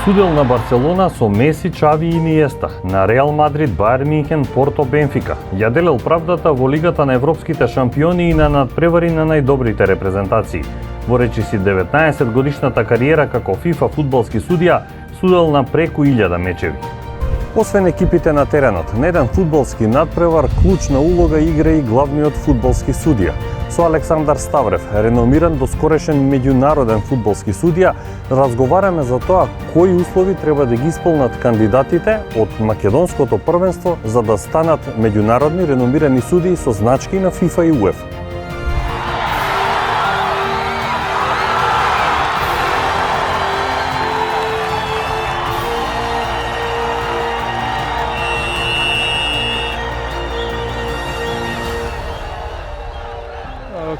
Судел на Барселона со Меси, Чави и Иниеста, на Реал Мадрид, Бајерн Мюнхен, Порто, Бенфика. Ја делел правдата во Лигата на европските шампиони и на надпревари на најдобрите репрезентации. Во речиси 19-годишната кариера како ФИФА фудбалски судија, судел на преку 1000 мечеви. Освен екипите на теренот, на еден фудбалски надпревар клучна улога игра и главниот фудбалски судија. Со Александар Ставрев, реномиран доскорешен меѓународен фудбалски судија, разговараме за тоа кои услови треба да ги исполнат кандидатите од македонското првенство за да станат меѓународни реномирани судии со значки на ФИФА и УЕФА.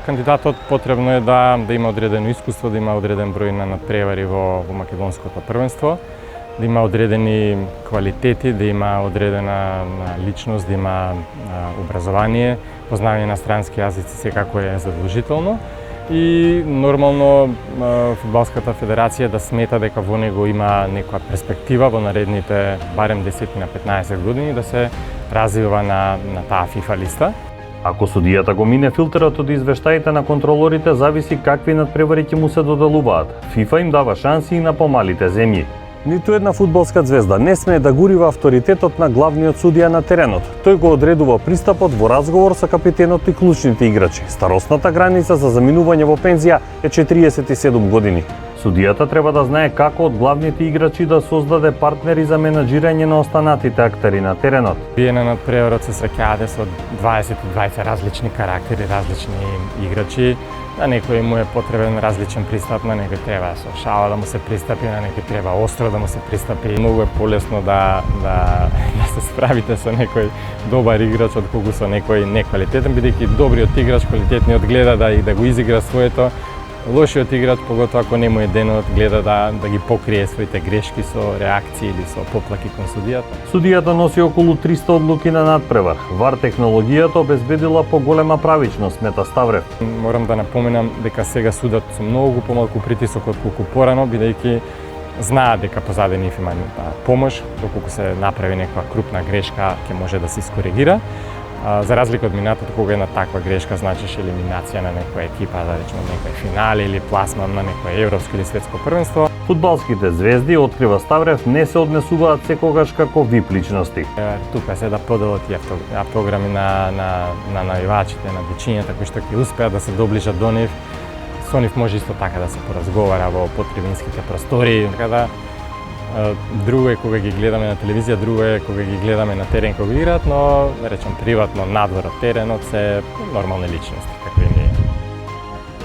Кандидатот потребно е да има одредено искуство, да има одреден број на надпревари во македонското првенство, да има одредени квалитети, да има одредена личност, да има образование, познавање на странски јазици секако е задолжително и нормално фудбалската федерација да смета дека во него има некоја перспектива во наредните барем 10 на 15 години да се развива на таа FIFA листа. Ако судијата го мине филтерот од извештаите на контролорите, зависи какви надпревари ќе му се доделуваат. ФИФА им дава шанси и на помалите земји. Ниту една фудбалска звезда не смее да гурива авторитетот на главниот судија на теренот. Тој го одредува пристапот во разговор со капитенот и клучните играчи. Старосната граница за заминување во пензија е 47 години. Судијата треба да знае како од главните играчи да создаде партнери за менаџирање на останатите актери на теренот. Вие на надпреварот се среќавате со 20 различни карактери, различни играчи. На некој му е потребен различен пристап, на некој треба со шала да му се пристапи, на некој треба остро да му се пристапи. Многу е полесно да се справите со некој добар играч отколку со некој неквалитетен, бидејќи добриот играч, квалитетниот гледа да го изигра своето. Лошиот играч, поготоа ако не му е денот, гледа да ги покрие своите грешки со реакции или со поплаки кон судијата. Судијата носи околу 300 одлуки на надпревар. ВАР технологијата обезбедила поголема правичност, смета Ставрев. Морам да напоменам дека сега судат со многу помалку притисок отколку порано, бидејќи знаат дека позади нив има помош, доколку се направи некоја крупна грешка, ќе може да се искоригира. За разлика од минатото, кога една таква грешка значеше елиминација на некоја екипа, да речеме некој финал или пласман на некој европско или светско првенство. Фудбалските звезди, открива Ставрев, не се однесуваат секогаш како вип личности. Тука се да поделат и автограми на навивачите, на дечињата кои што ќе успеат да се доближат до нив. Со нив може исто така да се поразговара во потребинските простори. Така да друго е кога ги гледаме на телевизија, друго е кога ги гледаме на терен кога играат, но да речем приватно надвор од теренот се нормални личности какви ние.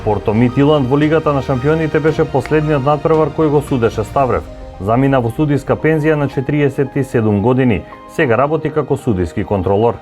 Порто Митиланд во Лигата на шампионите беше последниот надпревар кој го судеше Ставрев. Замина во судиска пензија на 47 години. Сега работи како судиски контролор.